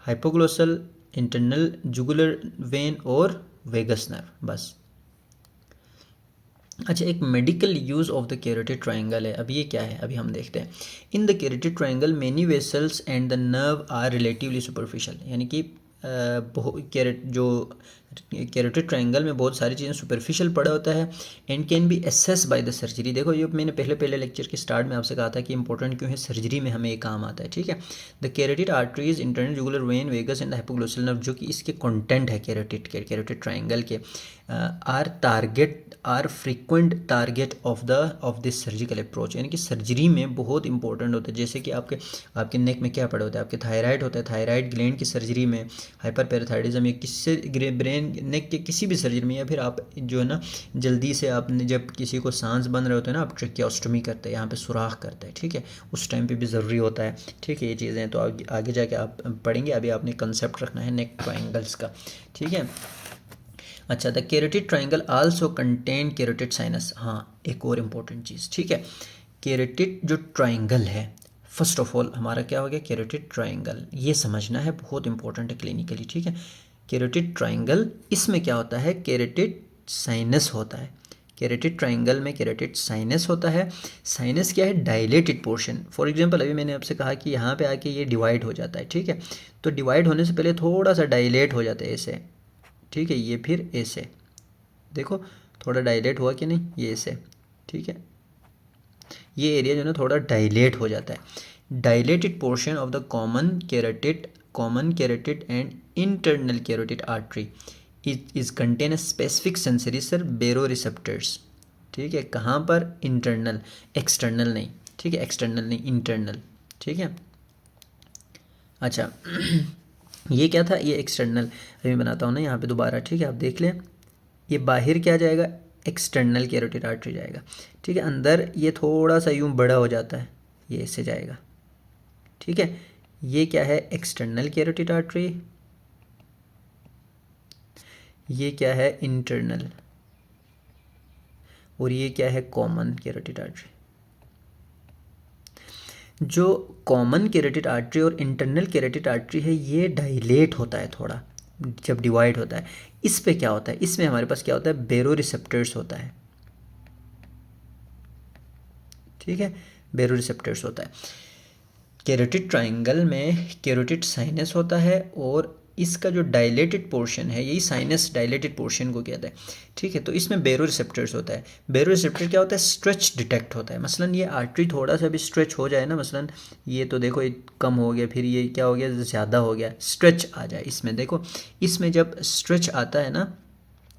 hypoglossal, internal jugular vein और वेगस नर्व, बस। अच्छा, एक medical use of the carotid triangle है। अब ये क्या है, अभी हम देखते हैं। In the carotid triangle many vessels and the nerve are relatively superficial, यानी कि कैरोटिड ट्राइंगल में बहुत सारी चीज़ें सुपरफिशियल पड़ा होता है and can be access by the surgery. देखो ये मैंने पहले लेक्चर के स्टार्ट में आपसे कहा था कि इंपॉर्टेंट क्यों है, सर्जरी में हमें ये काम आता है। ठीक है, the carotid arteries, internal jugular vein, vagus and the hypoglossal nerve, जो कि इसके कंटेंट है कैरोटिड ट्राइंगल के, are frequent target of this surgical approach, यानी कि सर्जरी में बहुत इंपॉर्टेंट होता है। जैसे कि आपके नेक में क्या पड़ा होता है, आपके थायराइड होता है, थायराइड ग्लैंड की सर्जरी में, हाइपर पैराथायरिज्म या किसी ब्रेन नेक के किसी भी सर्जरी में, या फिर आप जो है ना जल्दी से आपने जब किसी को सांस बंद रहे होते हैं ना, आप ट्रेकियोस्टोमी करते हैं, यहाँ पे सुराख करते हैं। ठीक है, उस टाइम पे भी ज़रूरी होता है। ठीक है, ये चीज़ें तो आगे जाके आप पढ़ेंगे, अभी आपने कंसेप्ट रखना है नेक ट्राइंगल्स का। ठीक है, अच्छा, the carotid triangle also contain carotid sinus, हाँ एक और इम्पोर्टेंट चीज़। ठीक है, कैरोटिड जो ट्राइंगल है, फर्स्ट ऑफ ऑल हमारा क्या हो गया, कैरोटिड ट्राइंगल, ये समझना है, बहुत इंपॉर्टेंट है क्लिनिकली। ठीक है, कैरोटिड ट्राइंगल, इसमें क्या होता है, कैरोटिड साइनस होता है। कैरोटिड ट्राइंगल में कैरोटिड साइनस होता है। साइनस क्या है, डायलेटेड पोर्शन। फॉर एग्जांपल अभी मैंने आपसे कहा कि यहाँ पे आके ये डिवाइड हो जाता है। ठीक है, तो डिवाइड होने से पहले थोड़ा सा डायलेट हो जाता है ऐसे। ठीक है, ये फिर ऐसे, देखो थोड़ा डायलेट हुआ कि नहीं, ये ऐसे। ठीक है, ये एरिया जो है ना थोड़ा डायलेट हो जाता है। Dilated portion of the common carotid and internal carotid artery is contain a specific sensory sir baroreceptors. ठीक है, कहाँ पर, इंटरनल, एक्सटर्नल नहीं। ठीक है, एक्सटर्नल नहीं, इंटरनल। ठीक है, अच्छा ये क्या था, ये एक्सटर्नल, अभी बनाता हूँ ना यहाँ पे दोबारा। ठीक है, आप देख लें, ये बाहर क्या जाएगा, एक्सटर्नल कैरोटिड आर्टरी जाएगा। ठीक है, अंदर ये थोड़ा सा यूँ बड़ा हो जाता है, ये ऐसे जाएगा। ठीक है, ये क्या है, एक्सटर्नल कैरोटिड आर्टरी, ये क्या है, इंटरनल, और ये क्या है, कॉमन कैरोटिड आर्टरी। जो कॉमन कैरोटिड आर्टरी और इंटरनल कैरोटिड आर्टरी है, ये डायलेट होता है थोड़ा जब डिवाइड होता है। इस पे क्या होता है, इसमें हमारे पास क्या होता है, बेरोरिसेप्टर्स होता है। ठीक है, बेरोरिसेप्टर्स होता है। कैरोटिड ट्राइंगल में कैरोटिड साइनस होता है और इसका जो डायलेटेड पोर्शन है यही साइनस डायलेटेड पोर्शन को कहता है, ठीक है। तो इसमें बेरो रिसेप्टर्स होता है। बेरो रिसेप्टर क्या होता है, स्ट्रेच डिटेक्ट होता है। मसलन ये आर्टरी थोड़ा सा भी स्ट्रेच हो जाए ना, मसलन ये तो देखो ये कम हो गया, फिर ये क्या हो गया, ज़्यादा हो गया, स्ट्रेच आ जाए इसमें, देखो इसमें जब स्ट्रेच आता है ना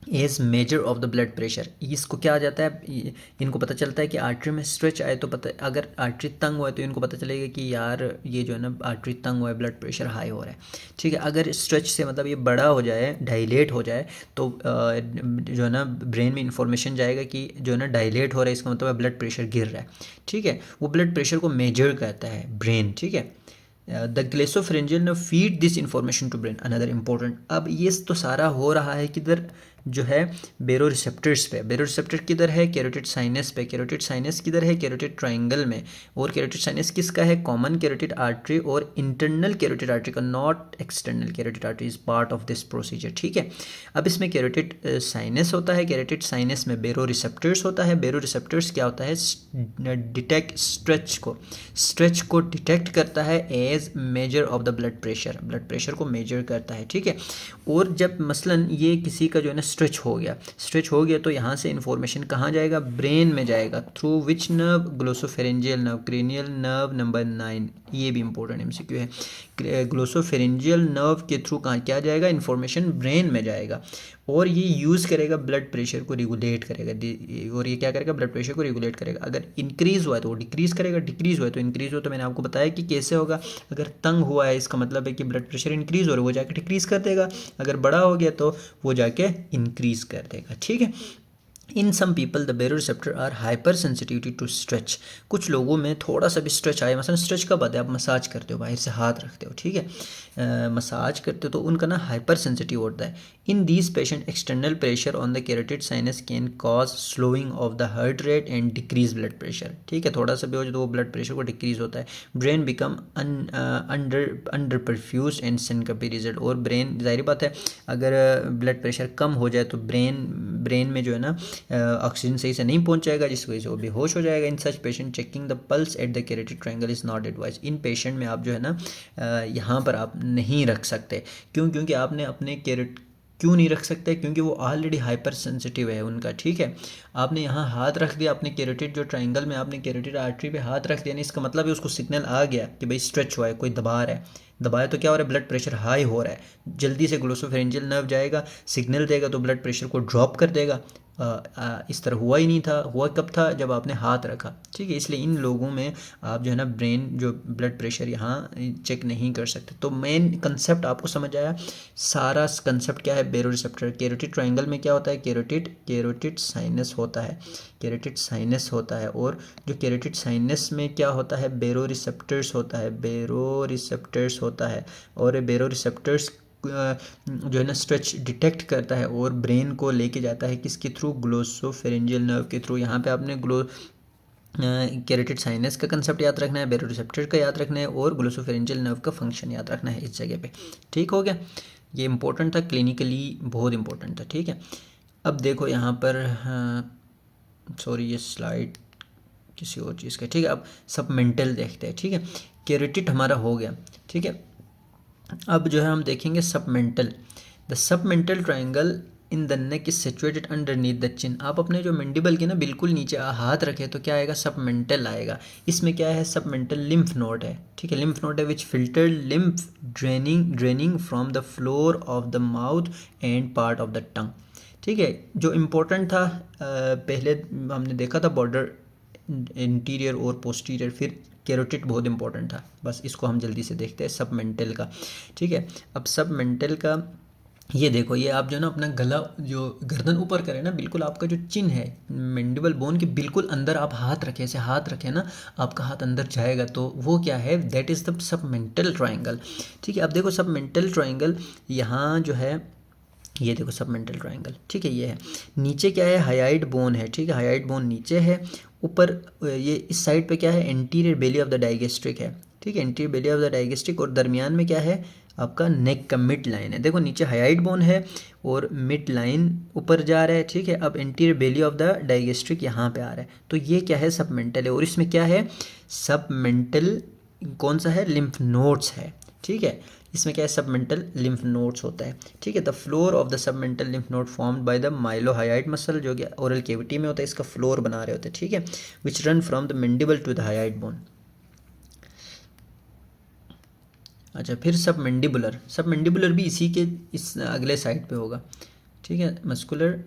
as measure of the blood pressure, इसको क्या आ जाता है, इनको पता चलता है कि आर्टरी में स्ट्रेच आए तो पता, अगर आर्टरी तंग हुआ है तो इनको पता चलेगा कि यार ये जो है ना आर्टरी तंग हुआ है, ब्लड प्रेशर हाई हो रहा है, ठीक है। अगर स्ट्रेच से मतलब ये बड़ा हो जाए, डायलेट हो जाए, तो जो है ना ब्रेन में इंफॉर्मेशन जाएगा कि जो है ना डायलेट हो रहा है, इसका मतलब ब्लड प्रेशर गिर रहा है, ठीक है। वो ब्लड प्रेशर को मेजर करता है ब्रेन, ठीक है। The glossopharyngeal nerve feed this information to brain, another important. अब ये तो सारा हो रहा है किधर, जो है बेरो रिसेप्टर्स पे। बेरो रिसेप्टर किधर है, कैरोटिड साइनस पे। कैरोटिड साइनस किधर है, कैरोटिड ट्राइंगल में। और कैरोटिड साइनस किसका है, कॉमन कैरोटिड आर्टरी और इंटरनल कैरोटिड आर्टरी का, not external carotid artery is part of this procedure, ठीक है। अब इसमें कैरोटिड साइनस होता है, कैरोटिड साइनस में बेरो रिसेप्टर्स होता है। बेरो रिसेप्टर्स क्या होता है, डिटेक्ट स्ट्रेच को डिटेक्ट करता है as measure of the blood pressure को मेजर करता है, ठीक है। और जब मसलन ये किसी का जो है ना स्ट्रेच हो गया तो यहाँ से इन्फॉर्मेशन कहाँ जाएगा, ब्रेन में जाएगा, through which nerve, glossopharyngeal nerve, cranial nerve number 9, ये भी इंपॉर्टेंट एमसीक्यू है। ग्लोसोफेरेंजियल नर्व के थ्रू कहाँ क्या जाएगा, इन्फॉर्मेशन ब्रेन में जाएगा और ये यूज़ करेगा ब्लड प्रेशर को रेगुलेट करेगा। और ये क्या करेगा, ब्लड प्रेशर को रेगुलेट करेगा। अगर इंक्रीज़ हुआ है तो वो डिक्रीज़ करेगा, डिक्रीज़ हुआ है तो इंक्रीज़ हो। तो मैंने आपको बताया कि कैसे होगा, अगर तंग हुआ है इसका मतलब है कि ब्लड प्रेशर इंक्रीज़ हो रहा है, वो जाके डिक्रीज़ कर देगा। अगर बड़ा हो गया तो वो जाके इंक्रीज़ कर देगा, ठीक है। In some people the baroreceptor are hyper sensitivity to stretch. कुछ लोगों में थोड़ा सा भी स्ट्रेच आए, मतलब स्ट्रेच कब आता है, आप मसाज करते हो, बाहर से हाथ रखते हो, ठीक है, मसाज करते हो तो उनका ना हाइपर सेंसिटिव होता है। In these patient external pressure on the carotid sinus can cause slowing of the heart rate and decrease blood pressure, ठीक है। थोड़ा सा भी हो जाए तो वो ब्लड प्रेशर को डिक्रीज होता है। Brain become under perfuse and syncope result. और ब्रेन, जाहिर बात है अगर ब्लड प्रेशर कम हो जाए तो ब्रेन में जो है ना ऑक्सीजन सही से नहीं पहुंच जाएगा, जिसकी वजह से वो बेहोश हो जाएगा। In such patient checking the pulse at the carotid triangle is not advise. इन पेशेंट में आप जो है ना यहाँ पर आप नहीं रख सकते। क्योंकि आपने अपने क्यों नहीं रख सकते, क्योंकि वो ऑलरेडी हाइपर सेंसिटिव है उनका, ठीक है। आपने यहाँ हाथ रख दिया, अपने कैरोटिड जो ट्रायंगल में आपने कैरोटिड आर्टरी पे हाथ रख दिया, नहीं इसका मतलब है उसको सिग्नल आ गया कि भाई स्ट्रेच हुआ है, कोई दबा रहा है, दबाया तो क्या हो रहा है, ब्लड प्रेशर हाई हो रहा है, जल्दी से ग्लोसोफेरेंजियल नर्व जाएगा, सिग्नल देगा तो ब्लड प्रेशर को ड्रॉप कर देगा। इस तरह हुआ ही नहीं था, हुआ कब था, जब आपने हाथ रखा, ठीक है। इसलिए इन लोगों में आप जो है ना ब्रेन जो ब्लड प्रेशर यहाँ चेक नहीं कर सकते। तो मेन कंसेप्ट आपको समझ आया, सारा कंसेप्ट क्या है, बेरोरिसेप्टर। कैरोटिड ट्रायंगल में क्या होता है, कैरोटिड साइनस होता है, कैरोटिड साइनस होता है। और जो कैरोटिड साइनस में क्या होता है, बेरोरिसेप्टर्स होता है, बेरोरिसेप्टर्स होता है। और बेरोरिसेप्टर्स जो है ना स्ट्रेच डिटेक्ट करता है और ब्रेन को लेके जाता है किसके थ्रू, ग्लोसोफेरेंजियल नर्व के थ्रू। यहाँ पे आपने कैरोटिड साइनस का कंसेप्ट याद रखना है, बेरोरिसेप्टर का याद रखना है और ग्लोसोफेरेंजियल नर्व का फंक्शन याद रखना है इस जगह पे, ठीक हो गया। ये इंपॉर्टेंट था, क्लिनिकली बहुत इंपॉर्टेंट था, ठीक है। अब देखो यहाँ पर सॉरी ये स्लाइड किसी और चीज़ का, ठीक है। अब सबमेंटल देखते हैं, ठीक है। कैरोटिड हमारा हो गया, ठीक है। अब जो है हम देखेंगे submental. The submental triangle in the neck is situated underneath the chin. आप अपने जो मैंडिबल के ना बिल्कुल नीचे हाथ रखें तो क्या आएगा, सबमेंटल आएगा। इसमें क्या है, सबमेंटल लिम्फ नोड है, ठीक है, लिम्फ नोड है विच filter lymph draining from the floor of the mouth and part of the tongue, ठीक है। जो इम्पोर्टेंट था पहले हमने देखा था बॉर्डर इंटीरियर और पोस्टीरियर, फिर कैरोटिड बहुत इंपॉर्टेंट था, बस इसको हम जल्दी से देखते हैं सबमेंटल का, ठीक है। अब सबमेंटल का ये देखो, ये आप जो ना अपना गला जो गर्दन ऊपर करें ना, बिल्कुल आपका जो चिन है मैंडिबल बोन के बिल्कुल अंदर आप हाथ रखें, ऐसे हाथ रखें ना, आपका हाथ अंदर जाएगा तो वो क्या है, that is the submental triangle, ठीक है। अब देखो सबमेंटल ट्रायंगल यहाँ जो है, ये देखो सबमेंटल ट्रायंगल, ठीक है, ये है। नीचे क्या है, हायाइड बोन है, ठीक है, हायाइड बोन नीचे है। ऊपर ये इस साइड पे क्या है, anterior belly of the digastric है, ठीक है, anterior belly of the digastric. और दरमियान में क्या है, आपका नेक का मिड लाइन है। देखो नीचे हायाइड बोन है और मिड लाइन ऊपर जा रहा है, ठीक है। अब anterior belly of the digastric यहाँ पे आ रहा है, तो ये क्या है, सबमेंटल है। और इसमें क्या है, सबमेंटल कौन सा है, लिम्फ नोड्स है, ठीक है। इसमें क्या है, सबमेंटल लिम्फ नोड्स होता है, ठीक है। The floor of the submental lymph node formed by the mylohyoid muscle, जो कि ओरल केविटी में होता है, इसका फ्लोर बना रहे होते हैं, ठीक है, which run from the mandible to the hyoid bone. अच्छा, फिर सब मैंडिबुलर भी इसी के इस अगले साइड पे होगा, ठीक है। मस्कुलर,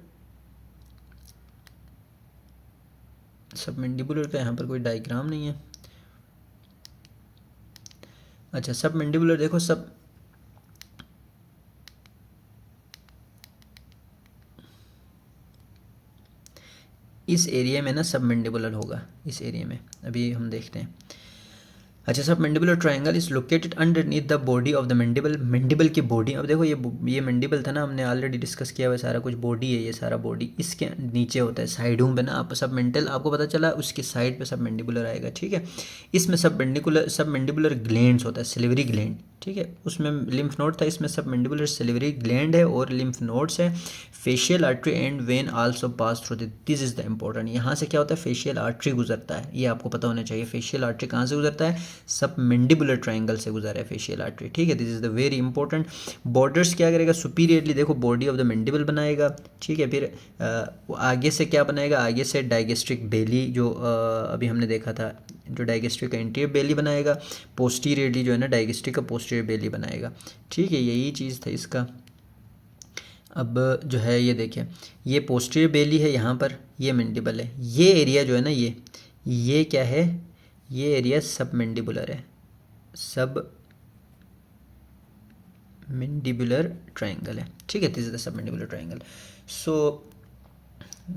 सब मैंडिबुलर का यहाँ पर कोई डायग्राम नहीं है। अच्छा, सब मैंडिबुलर देखो, सब इस एरिया में ना सब मैंडिबुलर होगा, इस एरिया में अभी हम देखते हैं। अच्छा, सब mandibular triangle is located underneath the body of the mandible, mandible की बॉडी। अब देखो ये मैंडिबल था ना, हमने ऑलरेडी डिस्कस किया हुआ सारा कुछ, बॉडी है ये सारा, बॉडी इसके नीचे होता है साइडों पे ना, आप सब मेंटल आपको पता चला, उसके साइड पे सब मैंडिबुलर आएगा, ठीक है। इसमें सब मैंडिबुलर ग्लैंड्स होता है, सिलिवरी ग्लैंड, ठीक है। उसमें लिम्फ नोड था, इसमें सब मैंडिबुलर सिलिवरी ग्लैंड है और लिम्फ नोड्स है। Facial artery and when also pass through this is the important. यहाँ से क्या होता है, फेशियल आर्टरी गुजरता है, ये आपको पता होना चाहिए। फेशियल आर्टरी कहाँ से गुजरता है, सब मैंडिबुलर ट्रायंगल से गुजर है फेशियल आर्टरी, ठीक है। This is the very important. Borders क्या करेगा, सुपीरियरली देखो बॉडी ऑफ द मैंडिबल बनाएगा, ठीक है। फिर आगे से क्या बनाएगा, आगे से डाइगेस्ट्रिक बेली, जो अभी हमने देखा था, जो डाइगेस्ट्रिक का इंटीरियर बेली बनाएगा। पोस्टीरियरली जो है ना, डाइगेस्ट्रिक का पोस्टीरियर बेली बनाएगा, ठीक है। यही चीज़ था इसका। अब जो है ये देखिए, ये पोस्टीरियर बेली है, यहाँ पर ये मैंडिबल है, ये एरिया जो है ना, ये क्या है, ये एरिया सब मैंडिबुलर है, सब मैंडिबुलर ट्रायंगल है, ठीक है। This is the submandibular triangle. So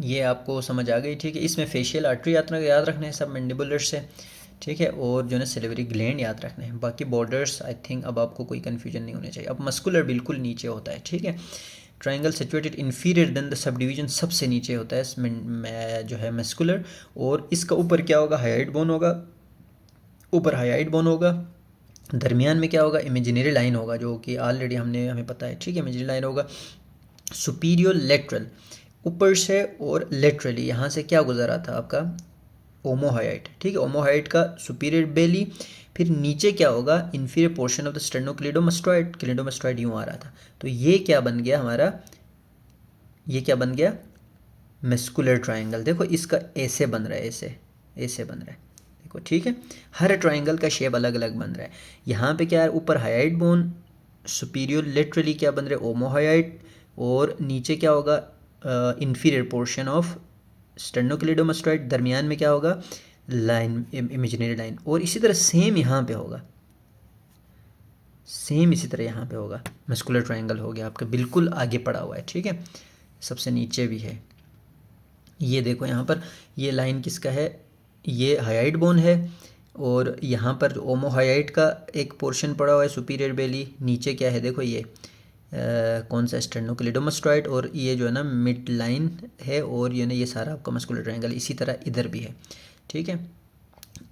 ये आपको समझ आ गई, ठीक है। इसमें फेशियल आर्टरी याद रखना है सब मैंडिबुलर से, ठीक है, और जो है ना सिलिवरी ग्लैंड याद रखना है। बाकी बॉर्डर्स आई थिंक अब आपको कोई कन्फ्यूजन नहीं होना चाहिए। अब मस्कुलर बिल्कुल नीचे होता है, ठीक है। Triangle situated inferior than the subdivision, सबसे नीचे होता है जो है मस्कुलर, और इसका ऊपर क्या होगा, हायोइड बोन होगा, ऊपर हायोइड बोन होगा। दरमियान में क्या होगा, इमेजिनरी लाइन होगा, जो कि ऑलरेडी हमें पता है, ठीक है। इमेजिनरी लाइन होगा। सुपीरियर लेटरल, ऊपर से और लेटरली यहाँ से क्या गुजरा था आपका, ओमोहाइट, ठीक है। ओमोहाइट का सुपीरियर बेली, फिर नीचे क्या होगा, इन्फीरियर पोर्शन ऑफ द स्टेर्नोक्लीडोमास्टोइड, क्लीडोमास्टोइड यूँ आ रहा था। तो ये क्या बन गया हमारा, ये क्या बन गया, मस्कुलर ट्रायंगल। देखो इसका ऐसे बन रहा है, ऐसे बन रहा है, देखो, ठीक है। हर ट्रायंगल का शेप अलग अलग बन रहा है। यहाँ पे क्या है, ऊपर हायोइड बोन, सुपीरियर लेटरली क्या बन रहा है, ओमोहाइट, और नीचे क्या होगा, इन्फीरियर पोर्शन ऑफ स्टेर्नोक्लीडोमास्टोइड, दरमियान में क्या होगा, लाइन, इमेजिनरी लाइन। और इसी तरह सेम यहाँ पे होगा, सेम इसी तरह यहाँ पे होगा। मस्कुलर ट्रायंगल हो गया आपका, बिल्कुल आगे पड़ा हुआ है, ठीक है, सबसे नीचे भी है। ये देखो यहाँ पर, ये लाइन किसका है, ये हायोइड बोन है, और यहाँ पर ओमोहायोइड का एक पोर्शन पड़ा हुआ है, सुपीरियर बेली। नीचे क्या है, देखो ये कौन सा, स्टेर्नोक्लीडोमास्टोइड, और ये जो है ना मिड लाइन है, और ये ना ये सारा आपका मस्कुलर ट्रायंगल। इसी तरह इधर भी है, ठीक है।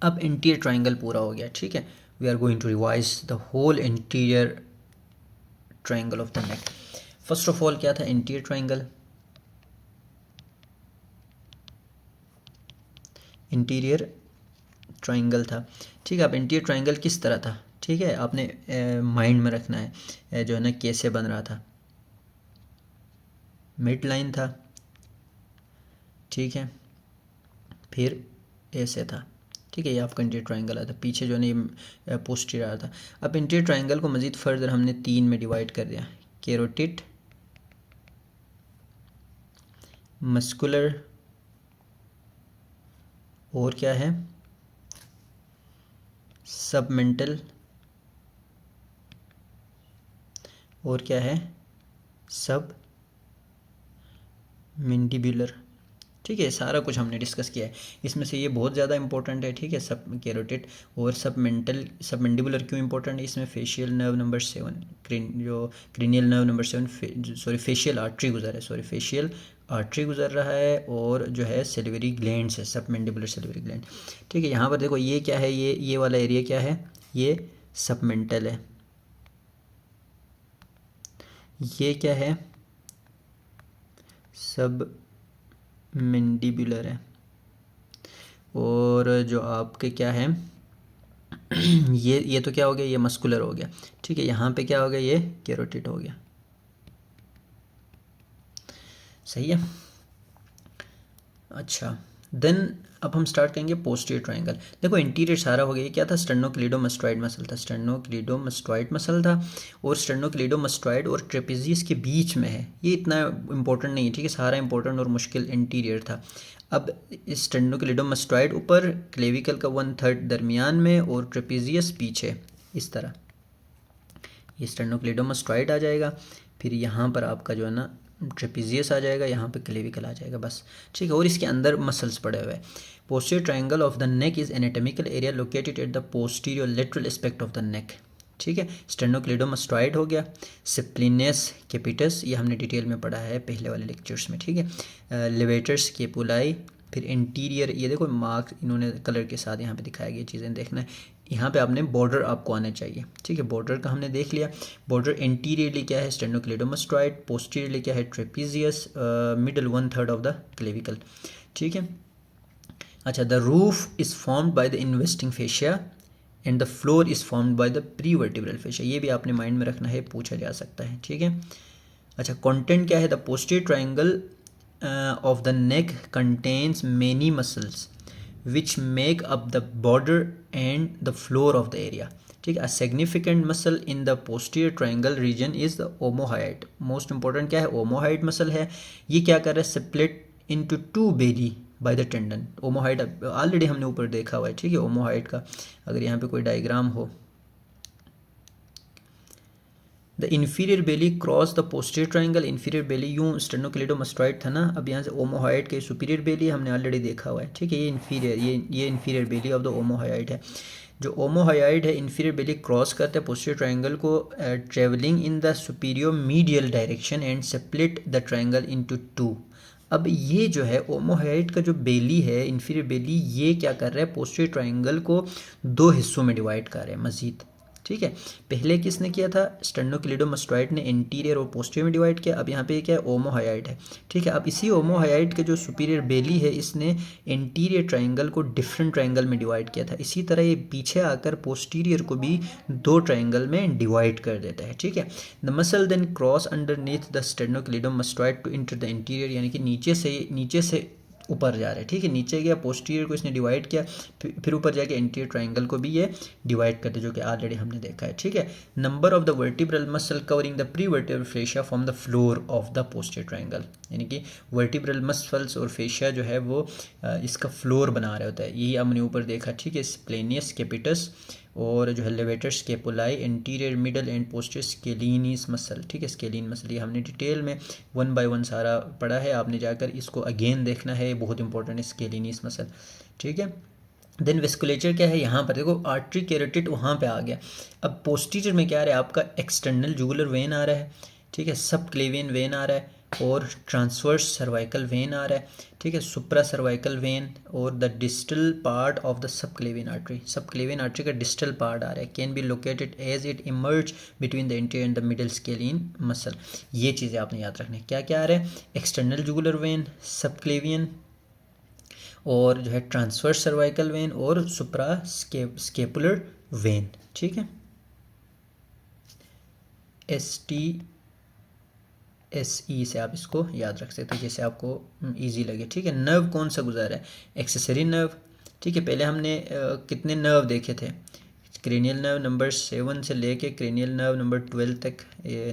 अब इंटीरियर ट्रायंगल पूरा हो गया, ठीक है। We are going to revise the whole interior triangle of the neck. First of all क्या था, इंटीरियर ट्रायंगल, इंटीरियर ट्रायंगल था, ठीक है। अब इंटीरियर ट्रायंगल किस तरह था, ठीक है, आपने माइंड में रखना है, जो है ना कैसे बन रहा था। मिड लाइन था, ठीक है, फिर ऐसे था, ठीक है। ये आपका इंटीरियर ट्रायंगल आता, पीछे जो है ना ये पोस्टीरियर आ था। अब इंटीरियर ट्रायंगल को मज़ीद फर्दर हमने 3 में डिवाइड कर दिया, कैरोटिड, मस्कुलर, और क्या है, सबमेंटल, और क्या है, सब मैंडिबुलर, ठीक है। सारा कुछ हमने डिस्कस किया है। इसमें से ये बहुत ज़्यादा इंपॉर्टेंट है, ठीक है, सब कैरोटिड और सब मैंडिबुलर क्यों इंपॉर्टेंट है, इसमें फेशियल नर्व नंबर 7, जो cranial nerve number 7, facial artery गुजर है, फेशियल आर्टरी गुजर रहा है, और जो है सिलिवरी ग्लैंड्स है, सब मैंडिबुलर सिलिवरी ग्लैंड, ठीक है। यहाँ पर देखो ये क्या है, ये वाला एरिया क्या है, ये सबमेंटल है, ये क्या है, सब मैंडिबुलर है, और जो आपके क्या है, ये तो क्या हो गया, ये मस्कुलर हो गया, ठीक है। यहाँ पे क्या हो गया, ये कैरोटिड हो गया, सही है। अच्छा, देन अब हम स्टार्ट करेंगे पोस्टीरियर ट्रायंगल। देखो इंटीरियर सारा हो गया, ये क्या था, स्टेर्नोक्लीडोमास्टोइड मसल था, स्टेर्नोक्लीडोमास्टोइड मसल था, और स्टेर्नोक्लीडोमास्टोइड और ट्रेपेजियस के बीच में है, ये इतना इंपॉर्टेंट नहीं है, ठीक है, सारा इंपॉर्टेंट और मुश्किल इंटीरियर था। अब स्टेर्नोक्लीडोमास्टोइड ऊपर, क्लेविकल का 1/3 दरमियान में, और ट्रेपेजियस पीछे, इस तरह ये स्टेर्नोक्लीडोमास्टोइड आ जाएगा। फिर यहाँ पर आपका जो है ना ट्रेपेजियस आ जाएगा, यहाँ पे क्लेविकल आ जाएगा, बस, ठीक है। और इसके अंदर मसल्स पड़े हुए हैं। Posterior triangle of the neck is anatomical area located at the posterior lateral aspect of the नेक, ठीक है। स्टेर्नोक्लीडोमास्टोइड हो गया, स्प्लिनस कैपिटस, ये हमने डिटेल में पढ़ा है पहले वाले लेक्चर्स में, ठीक है। लेवेटर्स स्केपुलाई, फिर इंटीरियर, ये देखो मार्क इन्होंने कलर के साथ यहाँ पे दिखाया गया, चीज़ें देखना है। यहाँ पे आपने बॉर्डर आपको आना चाहिए, ठीक है। बॉर्डर का हमने देख लिया, बॉर्डर इंटीरियरली क्या है, स्टेर्नोक्लीडोमास्टोइड, पोस्टीरियरली क्या है, trapezius, middle 1/3 of the clavicle, ठीक है। अच्छा, the roof is formed by the investing fascia and the floor is formed by the pre vertebral fascia, ये भी आपने माइंड में रखना है, पूछा जा सकता है, ठीक है। अच्छा, कंटेंट क्या है, the posterior triangle of the neck contains many muscles which make up the border and the floor of the area, ठीक है। a significant muscle in the posterior triangle region is the omohyoid, most important क्या है, omohyoid muscle है, ये क्या कर रहा है, split into two belly by the tendon, omohyoid already हमने ऊपर देखा हुआ है, ठीक है। omohyoid का अगर यहाँ पे कोई डायग्राम हो, the inferior belly cross the posterior triangle, inferior belly यूँ स्टेर्नोक्लीडोमास्टोइड था ना, अब यहाँ से ओमोहॉइड के सुपीरियर बेली हमने ऑलरेडी देखा हुआ है, ठीक है। ये इन्फीरियर, ये inferior belly of the omohyoid है। जो ओमोहॉइड है, इन्फीरियर बेली क्रॉस करता है पोस्टीरियर ट्रायंगल को, travelling in the superior medial direction and split the triangle into two. अब ये जो है ओमोहॉइड का जो बेली है, इन्फीरियर बेली, ये क्या कर रहा है, पोस्टीरियर ट्रायंगल को दो हिस्सों में डिवाइड कर रहे हैं मजीद, ठीक है। पहले किसने किया था, स्टेर्नोक्लीडोमास्टोइड ने इंटीरियर और पोस्टीरियर में डिवाइड किया, अब यहाँ पे क्या है, ओमोहॉइड है, ठीक है। अब इसी ओमोहॉइड के जो सुपीरियर बेली है, इसने इंटीरियर ट्रायंगल को डिफरेंट ट्रायंगल में डिवाइड किया था, इसी तरह ये पीछे आकर पोस्टीरियर को भी दो ट्रायंगल में डिवाइड कर देता है, ठीक है। The muscle then cross underneath the sternocleidomastoid to enter the anterior, यानी कि नीचे से ऊपर जा रहा है, ठीक है। नीचे गया, पोस्टीरियर को इसने डिवाइड किया, फिर ऊपर जाके इंटीरियर ट्रायंगल को भी ये डिवाइड करते, जो कि ऑलरेडी हमने देखा है, ठीक है। Number of the vertebral muscle covering the pre vertebral fascia from the floor of the posterior triangle, यानी कि वर्टिब्रल मसल्स और फेशिया जो है वो इसका फ्लोर बना रहा होता है, यही हमने ऊपर देखा, ठीक है। स्प्लेनियस कैपिटस और जो है levator scapulae, anterior middle and posterior scalenus muscle, ठीक है। स्केलिन मसल ये हमने डिटेल में 1 by 1 सारा पढ़ा है, आपने जाकर इसको अगेन देखना है, बहुत इंपॉर्टेंट है स्केलिनिस मसल, ठीक है। देन वेस्कुलेचर क्या है, यहाँ पर देखो आर्टरी कैरोटिड वहाँ पे आ गया। अब पोस्टीरियर में क्या आ रहा है, आपका एक्सटर्नल जुगुलर वेन आ रहा है, ठीक है, सब क्लेवियन वेन आ रहा है, और ट्रांसवर्स सर्वाइकल वेन आ रहा है, ठीक है, सुप्रा सर्वाइकल वेन, और the distal part of the subclavian artery का डिस्टल पार्ट आ रहा है, can be located as it emerge between the interior and the middle scalene muscle. ये चीज़ें आपने याद रखनी है, क्या क्या आ रहा है, एक्सटर्नल जुगुलर वेन, सब क्लेवियन, और जो है ट्रांसवर्स सर्वाइकल वेन, और सुप्रा स्केपुलर वेन, ठीक है। SE से आप इसको याद रख सकते हैं, जैसे आपको इजी लगे, ठीक है। नर्व कौन सा गुजरा है, एक्सेसरी नर्व, ठीक है। पहले हमने कितने नर्व देखे थे, क्रेनियल नर्व नंबर 7 से लेके क्रेनियल नर्व नंबर 12 तक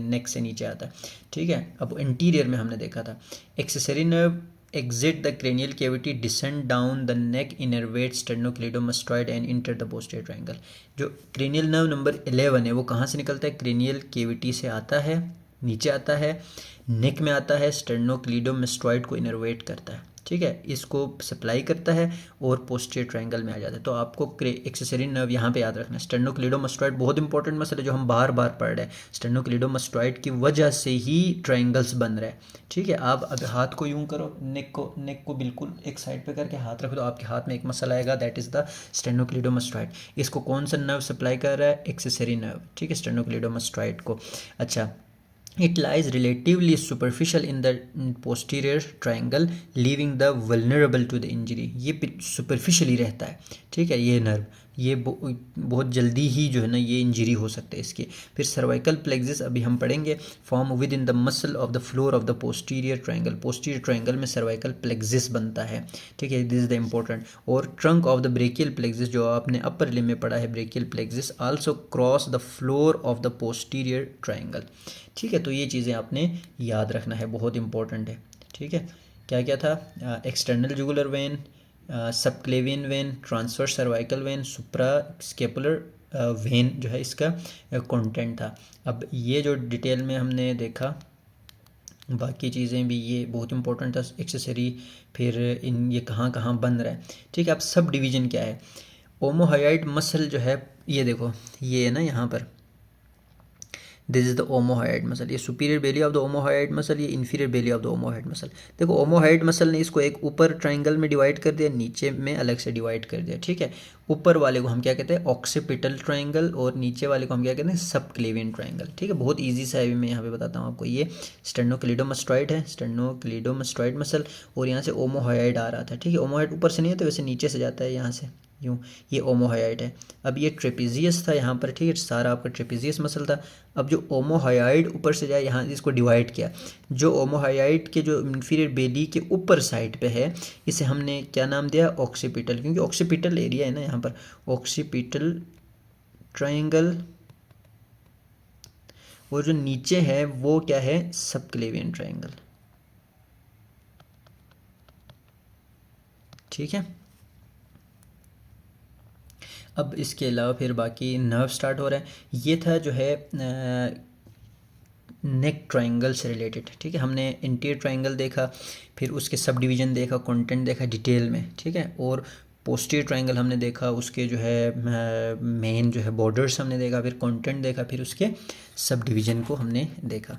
नेक से नीचे आता है, ठीक है। अब इंटीरियर में हमने देखा था accessory nerve exit the cranial cavity, descend down the neck, innervate sternocleidomastoid and enter the posterior triangle। जो क्रेनियल नर्व नंबर 11 है वो कहाँ से निकलता है, क्रेनियल केविटी से आता है, नीचे आता है, नेक में आता है, स्टेर्नोक्लीडोमास्टोइड को इनर्वेट करता है, ठीक है, इसको सप्लाई करता है और पोस्टीरियर ट्रायंगल में आ जाता है। तो आपको एक्सेसरी नर्व यहाँ पे याद रखना है। स्टेर्नोक्लीडोमास्टोइड बहुत इंपॉर्टेंट मसल है जो हम बार बार पढ़ रहे हैं, स्टेर्नोक्लीडोमास्टोइड की वजह से ही ट्रायंगल्स बन रहे हैं, ठीक है। आप अब हाथ को यूं करो, नेक को बिल्कुल एक साइड पे करके हाथ रखो, तो आपके हाथ में एक मसल आएगा, दैट इज़ द स्टेर्नोक्लीडोमास्टोइड। इसको कौन सा नर्व सप्लाई कर रहा है, एक्सेसरी नर्व, ठीक है, स्टेर्नोक्लीडोमास्टोइड को। अच्छा, it lies relatively superficial in the posterior triangle, leaving the vulnerable to the injury। ये superficially रहता है, ठीक है, ये नर्व ये बहुत जल्दी ही जो है ना ये इंजरी हो सकता है इसकी। फिर सर्वाइकल प्लेक्सिस अभी हम पढ़ेंगे, form with in the muscle of the floor of the posterior triangle. Posterior triangle में सर्वाइकल प्लेक्सिस बनता है, ठीक है, दिस इज द इम्पोर्टेंट। और trunk of the brachial plexus, जो आपने अपर लिम्ब में पढ़ा है brachial plexus, also cross the floor of the posterior triangle, ठीक है। तो ये चीज़ें आपने याद रखना है, बहुत इंपॉर्टेंट है, ठीक है। क्या क्या था, external jugular vein, subclavian vein, transverse cervical when, supra scapular when जो है इसका कंटेंट था। अब ये जो डिटेल में हमने देखा, बाकी चीज़ें भी ये बहुत इंपॉर्टेंट था, एक्सेसरी, फिर इन ये कहाँ कहाँ बन रहा है, ठीक है। अब सब डिवीज़न क्या है, ओमोहायोइड मसल जो है, ये देखो ये है ना यहाँ पर, this is the omohyoid muscle, ये superior belly of the omohyoid muscle, ये inferior belly of the omohyoid muscle. देखो ओमोहायोइड मसल ने इसको एक ऊपर ट्रायंगल में डिवाइड कर दिया, नीचे में अलग से डिवाइड कर दिया, ठीक है। ऊपर वाले को हम क्या कहते हैं, ऑक्सीपिटल ट्रायंगल, और नीचे वाले को हम क्या कहते हैं, सबक्लेवियन ट्रायंगल, ठीक है। बहुत ईजी सा है, मैं यहाँ पे बताता हूँ आपको। ये स्टेर्नोक्लीडोमास्टॉइड है, स्टेर्नोक्लीडोमास्टॉइड मसल, और यहाँ से ओमोहायोइड आ रहा था, ठीक है। ओमोहायोइड ऊपर से नहीं है तो वैसे नीचे से जाता है यहाँ से यूँ, ये ओमोहायोइड है। अब ये ट्रेपेजियस था यहाँ पर, ठीक है, सारा आपका ट्रेपेजियस मसल था। अब जो ओमोहायोइड ऊपर से जाए, यहाँ इसको डिवाइड किया, जो ओमोहायोइड के जो इंफीरियर बेली के ऊपर साइड पे है, इसे हमने क्या नाम दिया, ऑक्सीपिटल, क्योंकि ऑक्सीपिटल एरिया है ना यहाँ पर, ऑक्सीपिटल ट्रायंगल। और जो नीचे है वो क्या है, सबक्लेवियन ट्रायंगल, ठीक है। अब इसके अलावा फिर बाकी नर्व स्टार्ट हो रहा है। ये था जो है नेक ट्रायंगल से रिलेटेड, ठीक है। हमने इंटीरियर ट्रायंगल देखा, फिर उसके सब डिवीज़न देखा, कंटेंट देखा डिटेल में, ठीक है। और पोस्टीरियर ट्रायंगल हमने देखा, उसके जो है मेन जो है बॉर्डर्स हमने देखा, फिर कंटेंट देखा, फिर उसके सब डिवीज़न को हमने देखा।